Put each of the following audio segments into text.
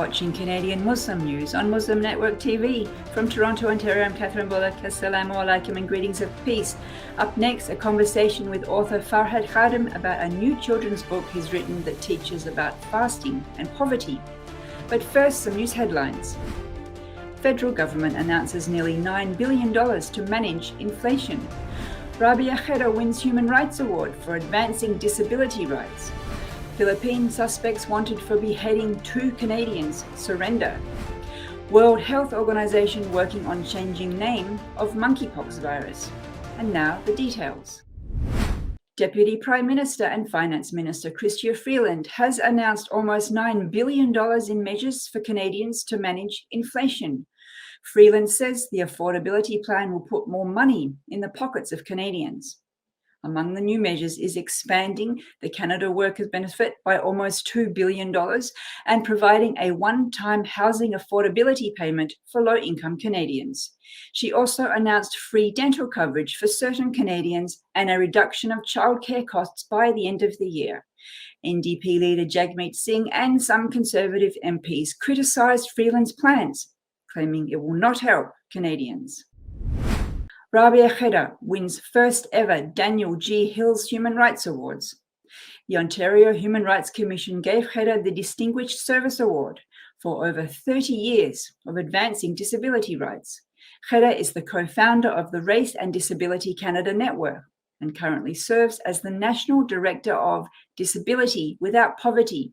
watching Canadian Muslim news on Muslim Network TV. From Toronto, Ontario, I'm Catherine Bullock. Assalamu alaikum and greetings of peace. Up next, a conversation with author FARHAD KHADIM about a new children's book he's written that teaches about fasting and poverty. But first, some news headlines. Federal government announces nearly $9 billion to manage inflation. Rabia Khedr wins Human Rights Award for advancing disability rights. Philippine suspects wanted for beheading 2 Canadians surrender. World Health Organization working on changing name of Monkeypox virus. And now the details. Deputy Prime Minister and Finance Minister Chrystia Freeland has announced almost $9 billion in measures for Canadians to manage inflation. Freeland says the affordability plan will put more money in the pockets of Canadians. Among the new measures is expanding the Canada Workers Benefit by almost $2 billion and providing a one-time housing affordability payment for low-income Canadians. She also announced free dental coverage for certain Canadians and a reduction of childcare costs by the end of the year. NDP leader Jagmeet Singh and some Conservative MPs criticised Freeland's plans, claiming it will not help Canadians. Rabia Khedr wins first ever Daniel G. Hills Human Rights Awards. The Ontario Human Rights Commission gave Khedr the Distinguished Service Award for over 30 years of advancing disability rights. Khedr is the co-founder of the Race and Disability Canada Network and currently serves as the National Director of Disability Without Poverty.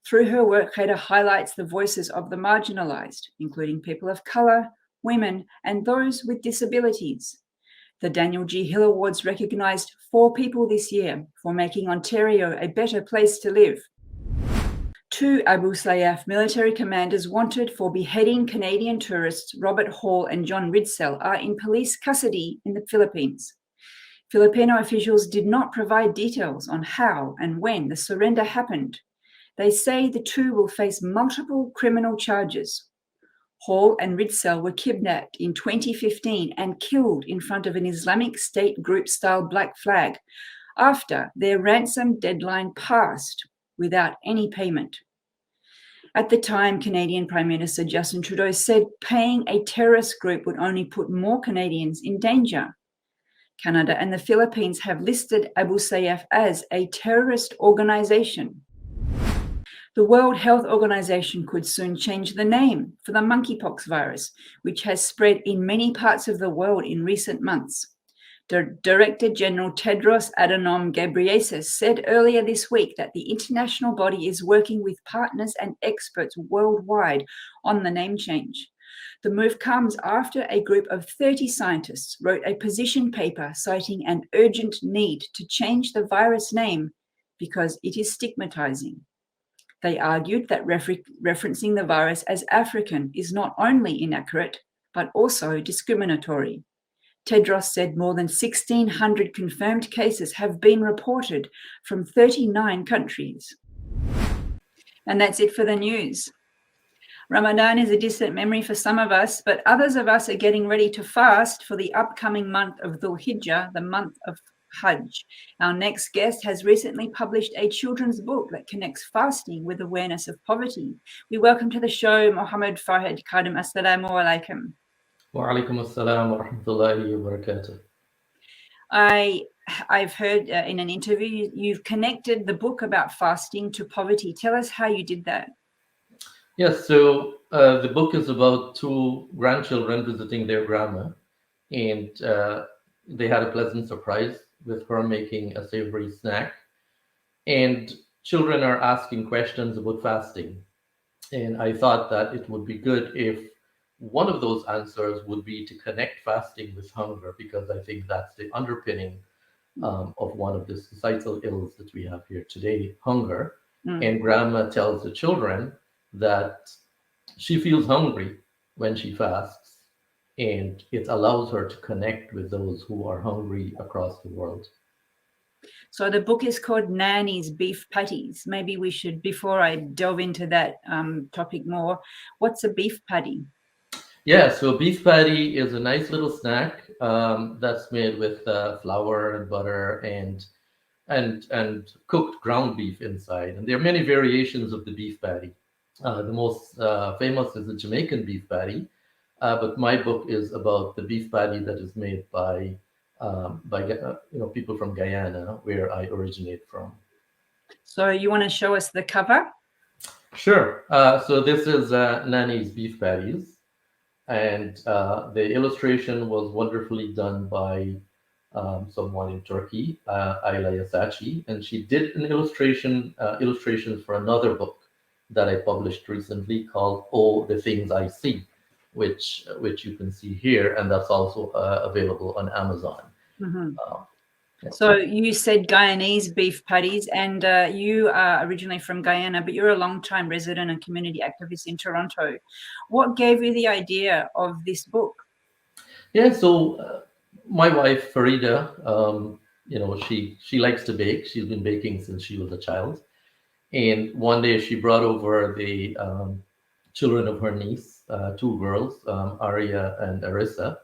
Through her work, Khedr highlights the voices of the marginalized, including people of color, women, and those with disabilities. The Daniel G. Hill Awards recognized 4 people this year for making Ontario a better place to live. 2 Abu Sayyaf military commanders wanted for beheading Canadian tourists Robert Hall and John Ridsell are in police custody in the Philippines. Filipino officials did not provide details on how and when the surrender happened. They say the 2 will face multiple criminal charges. Hall and Ridsell were kidnapped in 2015 and killed in front of an Islamic State group-style black flag after their ransom deadline passed without any payment. At the time, Canadian Prime Minister Justin Trudeau said paying a terrorist group would only put more Canadians in danger. Canada and the Philippines have listed Abu Sayyaf as a terrorist organization. The World Health Organization could soon change the name for the monkeypox virus, which has spread in many parts of the world in recent months. Director General Tedros Adhanom Ghebreyesus said earlier this week that the international body is working with partners and experts worldwide on the name change. The move comes after a group of 30 scientists wrote a position paper citing an urgent need to change the virus name because it is stigmatizing. They argued that referencing the virus as African is not only inaccurate, but also discriminatory. Tedros said more than 1,600 confirmed cases have been reported from 39 countries. And that's it for the news. Ramadan is a distant memory for some of us, but others of us are getting ready to fast for the upcoming month of Dhul Hijjah, the month of Hajj. Our next guest has recently published a children's book that connects fasting with awareness of poverty. We welcome to the show Mohammed FARHAD KHADIM. Assalamu alaikum. Wa alaikum assalam wa rahmatullahi wa barakatuh. I've heard in an interview you've connected the book about fasting to poverty. Tell us how you did that. Yes, so the book is about 2 grandchildren visiting their grandma, and they had a pleasant surprise with her making a savory snack. And children are asking questions about fasting. And I thought that it would be good if one of those answers would be to connect fasting with hunger, because I think that's the underpinning of one of the societal ills that we have here today, hunger. And grandma tells the children that she feels hungry when she fasts, and it allows her to connect with those who are hungry across the world. So the book is called Nanny's Beef Patties. Maybe we should, before I delve into that topic more, what's a beef patty? Yeah, so beef patty is a nice little snack that's made with flour and butter and cooked ground beef inside. And there are many variations of the beef patty. The most famous is the Jamaican beef patty, but my book is about the beef patty that is made by people from Guyana, where I originate from. So you want to show us the cover? Sure. So this is Nani's beef patties, and the illustration was wonderfully done by someone in Turkey, Ayla Yasachi, and she did an illustrations for another book that I published recently called "Oh, the Things I See," which you can see here, and that's also available on Amazon. Mm-hmm. Yeah. So you said Guyanese beef patties, and you are originally from Guyana, but you're a long-time resident and community activist in Toronto. What gave you the idea of this book? Yeah, so my wife Farida, she likes to bake. She's been baking since she was a child, and one day she brought over the children of her niece, two girls, Aria and Arissa,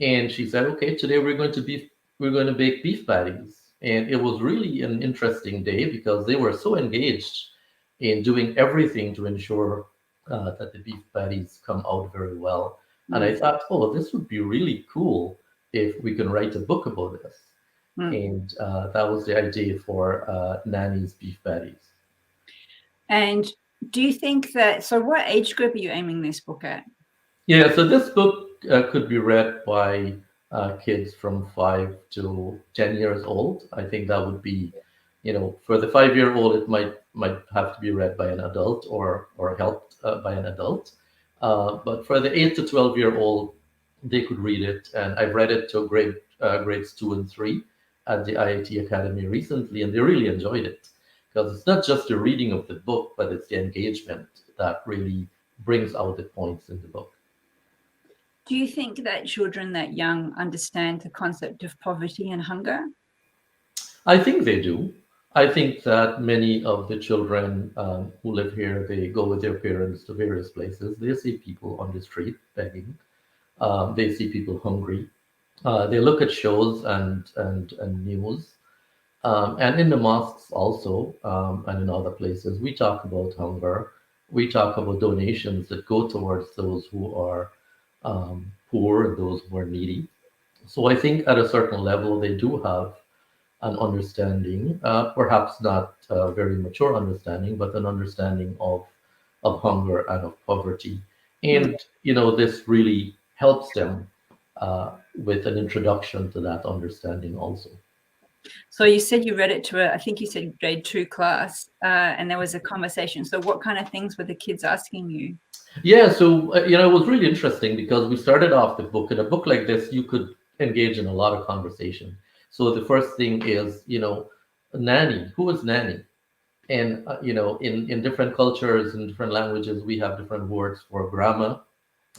and she said, "Okay, today we're going to bake beef patties." And it was really an interesting day because they were so engaged in doing everything to ensure that the beef patties come out very well. And I thought, oh, this would be really cool if we can write a book about this. And that was the idea for Nanny's beef patties. And do you think that, so what age group are you aiming this book at? Yeah, so this book could be read by kids from 5 to 10 years old. I think that would be, for the 5-year-old, it might have to be read by an adult or helped by an adult. But for the 8 to 12-year-old, they could read it, and I've read it to grades 2 and 3 at the IIT Academy recently, and they really enjoyed it because it's not just the reading of the book, but it's the engagement that really brings out the points in the book. Do you think that children that young understand the concept of poverty and hunger? I think they do. I think that many of the children who live here, they go with their parents to various places. They see people on the street begging. They see people hungry. They look at shows and news. And in the mosques also, and in other places, we talk about hunger. We talk about donations that go towards those who are poor and those who are needy. So I think at a certain level, they do have an understanding, perhaps not a very mature understanding, but an understanding of hunger and of poverty. And, this really helps them with an introduction to that understanding also. So you said you read it to I think you said grade 2 class, and there was a conversation. So what kind of things were the kids asking you? Yeah, so it was really interesting because we started off the book. In a book like this, you could engage in a lot of conversation. So the first thing is, nanny. Who is nanny? And in different cultures and different languages, we have different words for grandma,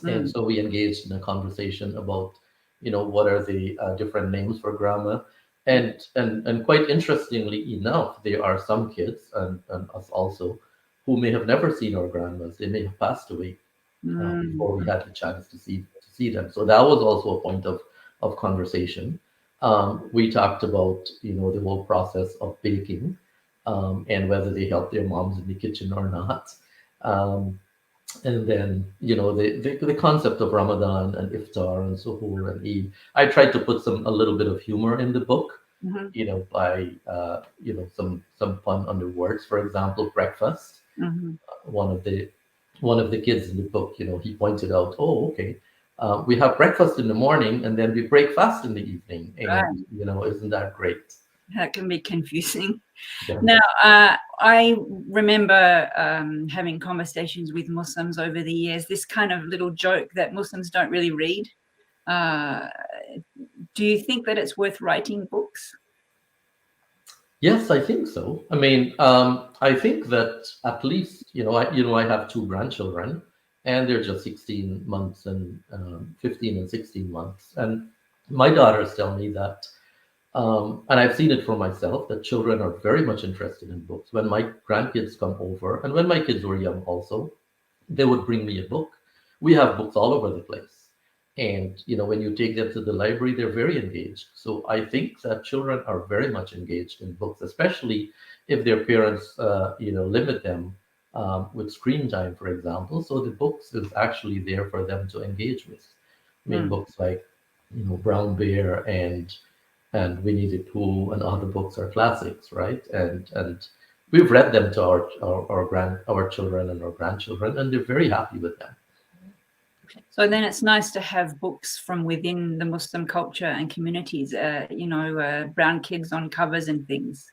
and so we engaged in a conversation about, what are the different names for grandma, and quite interestingly enough, there are some kids and us also who may have never seen our grandmas. They may have passed away before we had the chance to see them. So that was also a point of conversation. We talked about the whole process of baking and whether they help their moms in the kitchen or not. And then the concept of Ramadan and iftar and suhoor and Eid. I tried to put a little bit of humor in the book, by some pun on the words. For example, breakfast. One of the kids in the book, he pointed out, oh, okay, we have breakfast in the morning and then we break fast in the evening, and isn't that great? That can be confusing. Yeah. Now, I remember having conversations with Muslims over the years, this kind of little joke that Muslims don't really read. Do you think that it's worth writing books? Yes, I think so. I mean, I think that at least, I have two grandchildren, and they're just 16 months and 15 and 16 months. And my daughters tell me that, and I've seen it for myself, that children are very much interested in books. When my grandkids come over, and when my kids were young also, they would bring me a book. We have books all over the place. And when you take them to the library, they're very engaged. So I think that children are very much engaged in books, especially if their parents limit them with screen time, for example. So the books is actually there for them to engage with. I mean, books like, Brown Bear and Winnie the Pooh and other books are classics, right? And we've read them to our children and our grandchildren, and they're very happy with them. So then it's nice to have books from within the Muslim culture and communities, brown kids on covers and things.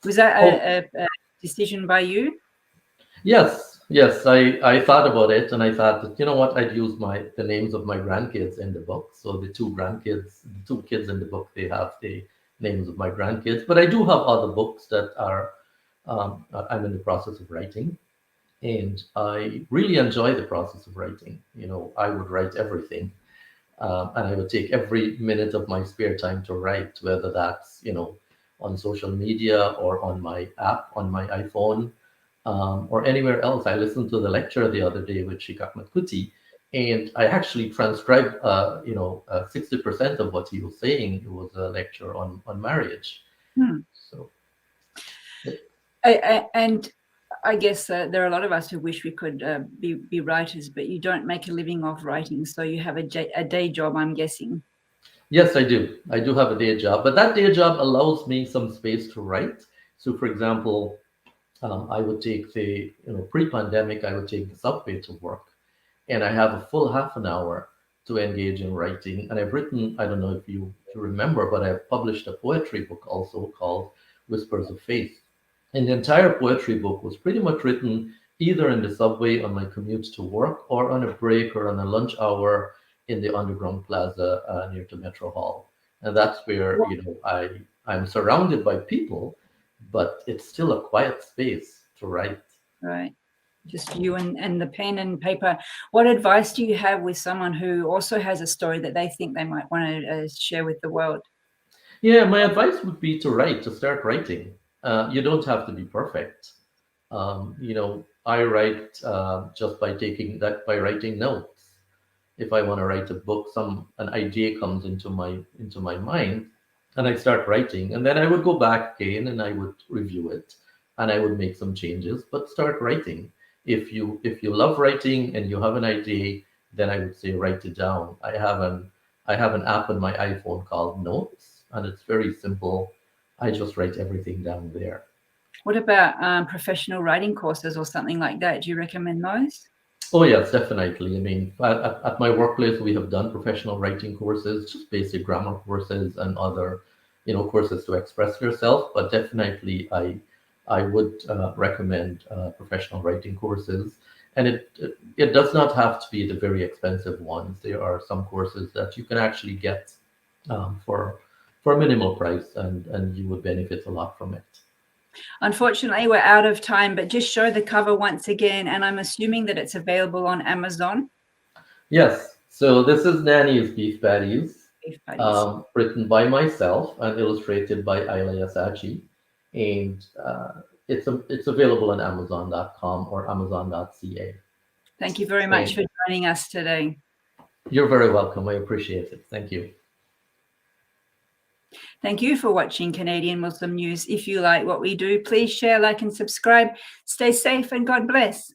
Was that a decision by you? Yes, I thought about it, and I thought that, you know what, I'd use the names of my grandkids in the book. So the two kids in the book, they have the names of my grandkids. But I do have other books that I'm in the process of writing, and I really enjoy the process of writing. I would write everything, and I would take every minute of my spare time to write, whether that's on social media or on my app on my iPhone. Or anywhere else. I listened to the lecture the other day with Sheikh Ahmed Kuti, and I actually transcribed, 60% of what he was saying. It was a lecture on marriage. So, and I guess there are a lot of us who wish we could be writers, but you don't make a living off writing, so you have a day job, I'm guessing. Yes, I do. I do have a day job, but that day job allows me some space to write. So, for example, I would take pre-pandemic, I would take the subway to work, and I have a full half an hour to engage in writing. And I've written, I don't know if you remember, but I've published a poetry book also called Whispers of Faith. And the entire poetry book was pretty much written either in the subway on my commute to work or on a break or on a lunch hour in the underground plaza near to Metro Hall. And that's where, I'm surrounded by people, but it's still a quiet space to write. Right. Just you and the pen and paper. What advice do you have with someone who also has a story that they think they might want to share with the world? Yeah, my advice would be to start writing. You don't have to be perfect. I write just by writing notes. If I want to write a book, an idea comes into my mind, and I start writing, and then I would go back again and I would review it, and I would make some changes. But start writing. If you love writing and you have an idea, then I would say write it down. I have an app on my iPhone called Notes, and it's very simple. I just write everything down there. What about professional writing courses or something like that? Do you recommend those? Oh yes, definitely. I mean, at my workplace, we have done professional writing courses, just basic grammar courses and other, courses to express yourself. But definitely, I would recommend professional writing courses. And it does not have to be the very expensive ones. There are some courses that you can actually get for a minimal price, and you would benefit a lot from it. Unfortunately, we're out of time, but just show the cover once again, and I'm assuming that it's available on Amazon. Yes. So this is Nanny's Beef Patties, Beef patties. written by myself and illustrated by Ayla Yasachi, and it's available on Amazon.com or Amazon.ca. Thank you very much for joining us today. You're very welcome. I appreciate it. Thank you. Thank you for watching Canadian Muslim News. If you like what we do, please share, like, and subscribe. Stay safe and God bless.